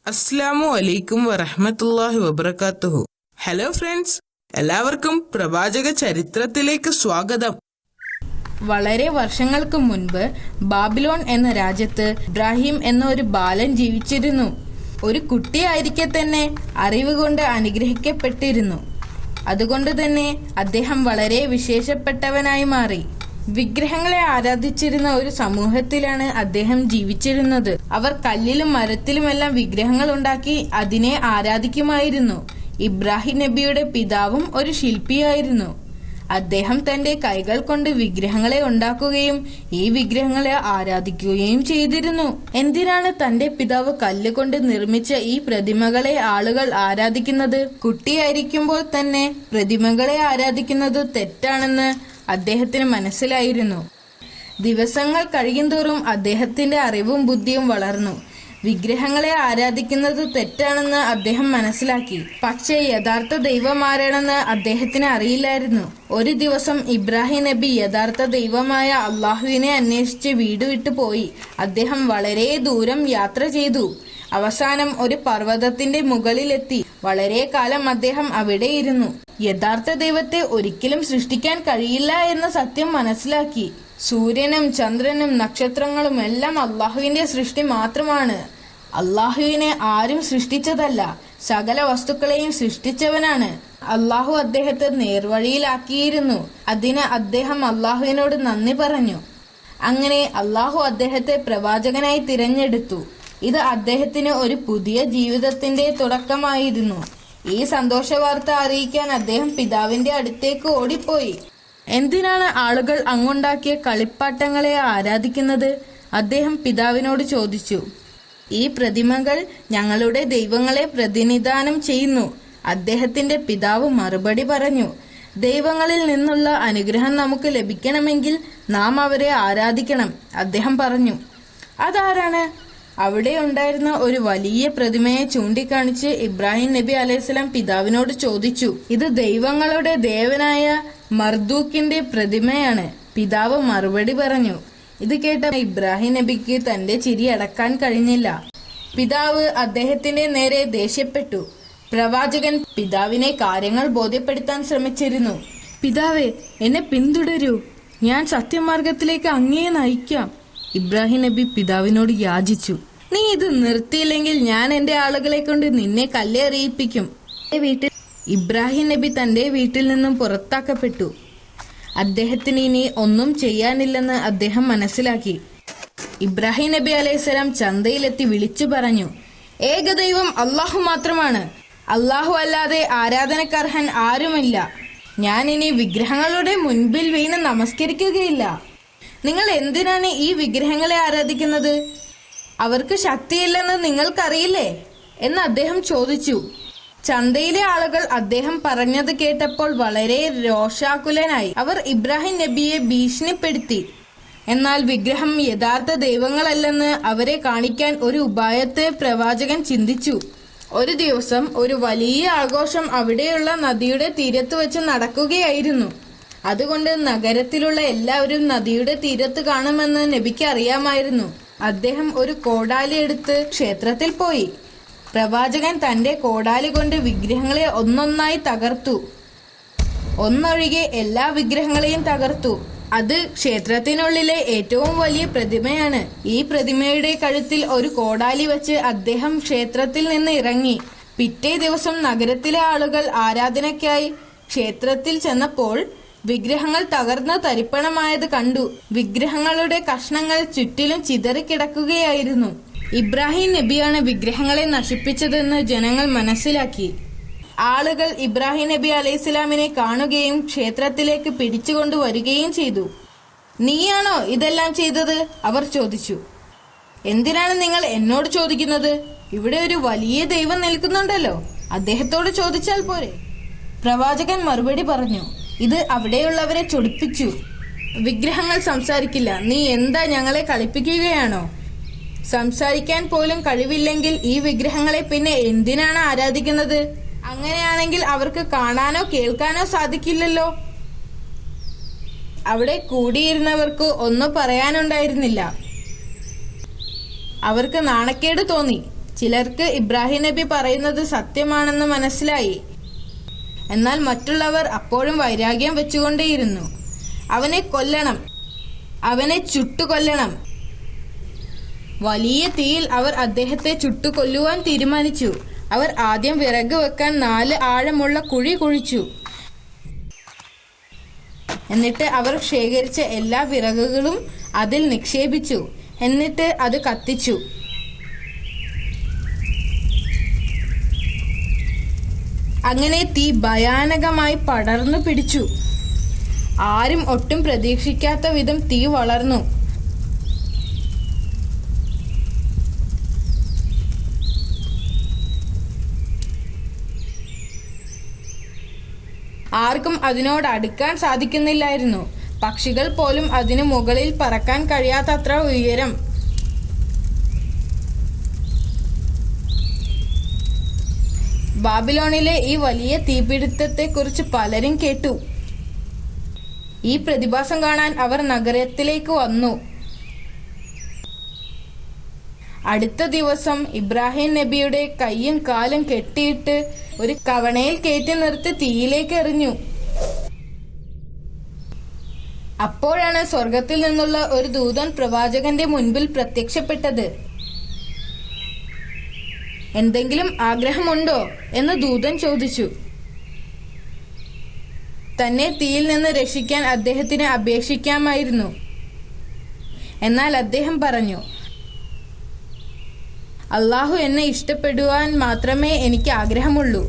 അസ്സലാമു അലൈക്കും വറഹ്മത്തുള്ളാഹി വബറകാതുഹു. ഹലോ ഫ്രണ്ട്സ്, എല്ലാവർക്കും പ്രവാചക ചരിത്രത്തിലേക്ക് സ്വാഗതം. വളരെ വർഷങ്ങൾക്ക് മുൻപ് ബാബിലോൺ എന്ന രാജ്യത്ത് ഇബ്രാഹിം എന്ന ഒരു ബാലൻ ജീവിച്ചിരുന്നു. ഒരു കുട്ടിയായിരിക്കെ തന്നെ അറിവ് കൊണ്ട് അനുഗ്രഹിക്കപ്പെട്ടിരുന്നു. അതുകൊണ്ട് തന്നെ അദ്ദേഹം വളരെ വിശേഷപ്പെട്ടവനായി മാറി. വിഗ്രഹങ്ങളെ ആരാധിച്ചിരുന്ന ഒരു സമൂഹത്തിലാണ് അദ്ദേഹം ജീവിച്ചിരുന്നത്. അവർ കല്ലിലും മരത്തിലുമെല്ലാം വിഗ്രഹങ്ങൾ ഉണ്ടാക്കി അതിനെ ആരാധിക്കുമായിരുന്നു. ഇബ്രാഹിം നബിയുടെ പിതാവും ഒരു ശില്പിയായിരുന്നു. അദ്ദേഹം തന്റെ കൈകൾ കൊണ്ട് വിഗ്രഹങ്ങളെ ഉണ്ടാക്കുകയും ഈ വിഗ്രഹങ്ങളെ ആരാധിക്കുകയും ചെയ്തിരുന്നു. എന്തിനാണ് തന്റെ പിതാവ് കല്ലുകൊണ്ട് നിർമ്മിച്ച ഈ പ്രതിമകളെ ആളുകൾ ആരാധിക്കുന്നത്? കുട്ടിയായിരിക്കുമ്പോൾ തന്നെ പ്രതിമകളെ ആരാധിക്കുന്നത് തെറ്റാണെന്ന് അദ്ദേഹത്തിന് മനസ്സിലായിരുന്നു. ദിവസങ്ങൾ കഴിയുന്തോറും അദ്ദേഹത്തിന്റെ അറിവും ബുദ്ധിയും വളർന്നു. വിഗ്രഹങ്ങളെ ആരാധിക്കുന്നത് തെറ്റാണെന്ന് അദ്ദേഹം മനസ്സിലാക്കി. പക്ഷേ യഥാർത്ഥ ദൈവമാരാണെന്ന് അദ്ദേഹത്തിന് അറിയില്ലായിരുന്നു. ഒരു ദിവസം ഇബ്രാഹിം നബി യഥാർത്ഥ ദൈവമായ അള്ളാഹുവിനെ അന്വേഷിച്ച് വീട് വിട്ടു പോയി. അദ്ദേഹം വളരെ ദൂരം യാത്ര ചെയ്തു. അവസാനം ഒരു പർവ്വതത്തിന്റെ മുകളിലെത്തി. വളരെ കാലം അദ്ദേഹം അവിടെ ഇരുന്നു. യഥാർത്ഥ ദൈവത്തെ ഒരിക്കലും സൃഷ്ടിക്കാൻ കഴിയില്ല എന്ന സത്യം മനസ്സിലാക്കി. സൂര്യനും ചന്ദ്രനും നക്ഷത്രങ്ങളും എല്ലാം അള്ളാഹുവിന്റെ സൃഷ്ടി മാത്രമാണ്. അള്ളാഹുവിനെ ആരും സൃഷ്ടിച്ചതല്ല, സകല വസ്തുക്കളെയും സൃഷ്ടിച്ചവനാണ്. അള്ളാഹു അദ്ദേഹത്തെ നേർവഴിയിലാക്കിയിരുന്നു. അതിന് അദ്ദേഹം അള്ളാഹുവിനോട് നന്ദി പറഞ്ഞു. അങ്ങനെ അള്ളാഹു അദ്ദേഹത്തെ പ്രവാചകനായി തിരഞ്ഞെടുത്തു. ഇത് അദ്ദേഹത്തിന് ഒരു പുതിയ ജീവിതത്തിന്റെ തുടക്കമായിരുന്നു. ഈ സന്തോഷ വാർത്ത അറിയിക്കാൻ അദ്ദേഹം പിതാവിന്റെ അടുത്തേക്ക് ഓടിപ്പോയി. എന്തിനാണ് ആളുകൾ അങ്ങുണ്ടാക്കിയ കളിപ്പാട്ടങ്ങളെ ആരാധിക്കുന്നത്? അദ്ദേഹം പിതാവിനോട് ചോദിച്ചു. ഈ പ്രതിമകൾ ഞങ്ങളുടെ ദൈവങ്ങളെ പ്രതിനിധാനം ചെയ്യുന്നു. അദ്ദേഹത്തിന്റെ പിതാവ് മറുപടി പറഞ്ഞു. ദൈവങ്ങളിൽ നിന്നുള്ള അനുഗ്രഹം നമുക്ക് ലഭിക്കണമെങ്കിൽ നാം അവരെ ആരാധിക്കണം. അദ്ദേഹം പറഞ്ഞു. അതാരാണ്? അവിടെ ഉണ്ടായിരുന്ന ഒരു വലിയ പ്രതിമയെ ചൂണ്ടിക്കാണിച്ച് ഇബ്രാഹിം നബി അലൈഹിസ്സലാം പിതാവിനോട് ചോദിച്ചു. ഇത് ദൈവങ്ങളുടെ ദേവനായ മർദൂക്കിന്റെ പ്രതിമയാണ്. പിതാവ് മറുപടി പറഞ്ഞു. ഇത് കേട്ട ഇബ്രാഹിം നബിക്ക് തന്റെ ചിരി അടക്കാൻ കഴിഞ്ഞില്ല. പിതാവ് അദ്ദേഹത്തിന്റെ നേരെ ദേഷ്യപ്പെട്ടു. പ്രവാചകൻ പിതാവിനെ കാര്യങ്ങൾ ബോധ്യപ്പെടുത്താൻ ശ്രമിച്ചിരുന്നു. പിതാവേ, എന്നെ പിന്തുടരൂ, ഞാൻ സത്യമാർഗത്തിലേക്ക് അങ്ങയെ നയിക്കാം. ഇബ്രാഹിം നബി പിതാവിനോട് യാചിച്ചു. നീ ഇത് നിർത്തിയില്ലെങ്കിൽ ഞാൻ എന്റെ ആളുകളെ കൊണ്ട് നിന്നെ കല്ലെറിയിപ്പിക്കും. ഇബ്രാഹിം നബി തന്റെ വീട്ടിൽ നിന്നും പുറത്താക്കപ്പെട്ടു. അദ്ദേഹത്തിന് ഇനി ഒന്നും ചെയ്യാനില്ലെന്ന് അദ്ദേഹം മനസ്സിലാക്കി. ഇബ്രാഹിം നബി അലൈഹിസ്സലാം ചന്തയിലെത്തി വിളിച്ചു പറഞ്ഞു. ഏകദൈവം അള്ളാഹു മാത്രമാണ്. അള്ളാഹു അല്ലാതെ ആരാധനക്കർഹൻ ആരുമില്ല. ഞാൻ ഇനി വിഗ്രഹങ്ങളുടെ മുൻപിൽ വീണ് നമസ്കരിക്കുകയില്ല. നിങ്ങൾ എന്തിനാണ് ഈ വിഗ്രഹങ്ങളെ ആരാധിക്കുന്നത്? അവർക്ക് ശക്തിയില്ലെന്ന് നിങ്ങൾക്കറിയില്ലേ എന്ന് അദ്ദേഹം ചോദിച്ചു. ചന്തയിലെ ആളുകൾ അദ്ദേഹം പറഞ്ഞത് കേട്ടപ്പോൾ വളരെ രോഷാകുലനായി. അവർ ഇബ്രാഹിം നബിയെ ഭീഷണിപ്പെടുത്തി. എന്നാൽ വിഗ്രഹം യഥാർത്ഥ ദൈവങ്ങളല്ലെന്ന് അവരെ കാണിക്കാൻ ഒരു ഉപായത്തെ പ്രവാചകൻ ചിന്തിച്ചു. ഒരു ദിവസം ഒരു വലിയ ആഘോഷം അവിടെയുള്ള നദിയുടെ തീരത്ത് വെച്ച് നടക്കുകയായിരുന്നു. അതുകൊണ്ട് നഗരത്തിലുള്ള എല്ലാവരും നദിയുടെ തീരത്ത് കാണുമെന്ന് നബിക്ക് അറിയാമായിരുന്നു. അദ്ദേഹം ഒരു കോടാലി എടുത്ത് ക്ഷേത്രത്തിൽ പോയി. പ്രവാചകൻ തന്റെ കോടാലി കൊണ്ട് വിഗ്രഹങ്ങളെ ഒന്നൊന്നായി തകർത്തു. ഒന്നൊഴികെ എല്ലാ വിഗ്രഹങ്ങളെയും തകർത്തു. അത് ക്ഷേത്രത്തിനുള്ളിലെ ഏറ്റവും വലിയ പ്രതിമയാണ്. ഈ പ്രതിമയുടെ കഴുത്തിൽ ഒരു കോടാലി വെച്ച് അദ്ദേഹം ക്ഷേത്രത്തിൽ നിന്ന് ഇറങ്ങി. പിറ്റേ ദിവസം നഗരത്തിലെ ആളുകൾ ആരാധനയ്ക്കായി ക്ഷേത്രത്തിൽ ചെന്നപ്പോൾ വിഗ്രഹങ്ങൾ തകർന്ന് തരിപ്പണമായത് കണ്ടു. വിഗ്രഹങ്ങളുടെ കഷ്ണങ്ങൾ ചുറ്റിലും ചിതറിക്കിടക്കുകയായിരുന്നു. ഇബ്രാഹിം നബിയാണ് വിഗ്രഹങ്ങളെ നശിപ്പിച്ചതെന്ന് ജനങ്ങൾ മനസ്സിലാക്കി. ആളുകൾ ഇബ്രാഹിം നബി അലൈഹിസ്സലാമിനെ കാണുകയും ക്ഷേത്രത്തിലേക്ക് പിടിച്ചുകൊണ്ടുവരികയും ചെയ്തു. നീയാണോ ഇതെല്ലാം ചെയ്തത്? അവർ ചോദിച്ചു. എന്തിനാണ് നിങ്ങൾ എന്നോട് ചോദിക്കുന്നത്? ഇവിടെ ഒരു വലിയ ദൈവം നിൽക്കുന്നുണ്ടല്ലോ, അദ്ദേഹത്തോട് ചോദിച്ചാൽ പോരെ? പ്രവാചകൻ മറുപടി പറഞ്ഞു. ഇത് അവിടെയുള്ളവരെ ചൊടിപ്പിച്ചു. വിഗ്രഹങ്ങൾ സംസാരിക്കില്ല. നീ എന്താ ഞങ്ങളെ കളിപ്പിക്കുകയാണോ? സംസാരിക്കാൻ പോലും കഴിവില്ലെങ്കിൽ ഈ വിഗ്രഹങ്ങളെ പിന്നെ എന്തിനാണ് ആരാധിക്കുന്നത്? അങ്ങനെയാണെങ്കിൽ അവർക്ക് കാണാനോ കേൾക്കാനോ സാധിക്കില്ലല്ലോ. അവിടെ കൂടിയിരുന്നവർക്ക് ഒന്നും പറയാനുണ്ടായിരുന്നില്ല. അവർക്ക് നാണക്കേട് തോന്നി. ചിലർക്ക് ഇബ്രാഹിം നബി പറയുന്നത് സത്യമാണെന്ന് മനസ്സിലായി. എന്നാൽ മറ്റുള്ളവർ അപ്പോഴും വൈരാഗ്യം വെച്ചുകൊണ്ടേയിരുന്നു. അവനെ കൊല്ലണം, അവനെ ചുട്ടുകൊല്ലണം. വലിയ തീയിൽ അവർ അദ്ദേഹത്തെ ചുട്ടുകൊല്ലുവാൻ തീരുമാനിച്ചു. അവർ ആദ്യം വിറക് വെക്കാൻ 4 ആഴമുള്ള കുഴി കുഴിച്ചു. എന്നിട്ട് അവർ ശേഖരിച്ച എല്ലാ വിറകുകളും അതിൽ നിക്ഷേപിച്ചു. എന്നിട്ട് അത് കത്തിച്ചു. അങ്ങനെ തീ ഭയാനകമായി പടർന്നു പിടിച്ചു. ആരും ഒട്ടും പ്രതീക്ഷിക്കാത്ത വിധം തീ വളർന്നു. ആർക്കും അതിനോട് അടുക്കാൻ സാധിക്കുന്നില്ലായിരുന്നു. പക്ഷികൾ പോലും അതിനു മുകളിൽ പറക്കാൻ കഴിയാത്തത്ര ഉയരം. ബാബിലോണിലെ ഈ വലിയ തീപിടുത്തത്തെക്കുറിച്ച് പലരും കേട്ടു. ഈ പ്രതിഭാസം കാണാൻ അവർ നഗരത്തിലേക്ക് വന്നു. അടുത്ത ദിവസം ഇബ്രാഹിം നബിയുടെ കൈയും കാലും കെട്ടിയിട്ട് ഒരു കവണയിൽ കയറ്റി നിർത്തി തീയിലേക്ക് എറിഞ്ഞു. അപ്പോഴാണ് സ്വർഗത്തിൽ നിന്നുള്ള ഒരു ദൂതൻ പ്രവാചകന്റെ മുൻപിൽ പ്രത്യക്ഷപ്പെട്ടത്. എന്തെങ്കിലും ആഗ്രഹമുണ്ടോ എന്ന് ദൂതൻ ചോദിച്ചു. തന്നെ തീയിൽ നിന്ന് രക്ഷിക്കാൻ അദ്ദേഹത്തിന് അപേക്ഷിക്കാമായിരുന്നു. എന്നാൽ അദ്ദേഹം പറഞ്ഞു, അള്ളാഹു എന്നെ ഇഷ്ടപ്പെടുവാൻ മാത്രമേ എനിക്ക് ആഗ്രഹമുള്ളൂ.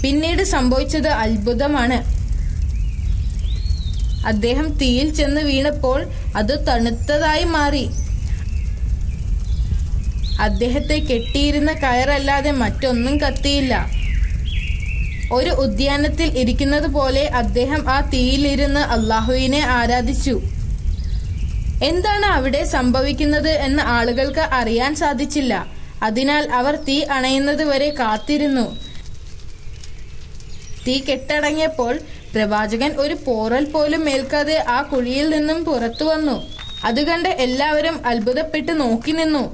പിന്നീട് സംഭവിച്ചത് അത്ഭുതമാണ്. അദ്ദേഹം തീയിൽ ചെന്ന് വീണപ്പോൾ അത് തണുത്തതായി മാറി. അദ്ദേഹത്തെ കെട്ടിയിരുന്ന കയറല്ലാതെ മറ്റൊന്നും കത്തിയില്ല. ഒരു ഉദ്യാനത്തിൽ ഇരിക്കുന്നത് പോലെ അദ്ദേഹം ആ തീയിലിരുന്ന് അള്ളാഹുവിനെ ആരാധിച്ചു. എന്താണ് അവിടെ സംഭവിക്കുന്നത് എന്ന് ആളുകൾക്ക് അറിയാൻ സാധിച്ചില്ല. അതിനാൽ അവർ തീ അണയുന്നത് വരെ കാത്തിരുന്നു. തീ കെട്ടടങ്ങിയപ്പോൾ പ്രവാചകൻ ഒരു പോറൽ പോലും ഏൽക്കാതെ ആ കുഴിയിൽ നിന്നും പുറത്തു വന്നു. അതുകണ്ട് എല്ലാവരും അത്ഭുതപ്പെട്ട് നോക്കി നിന്നു.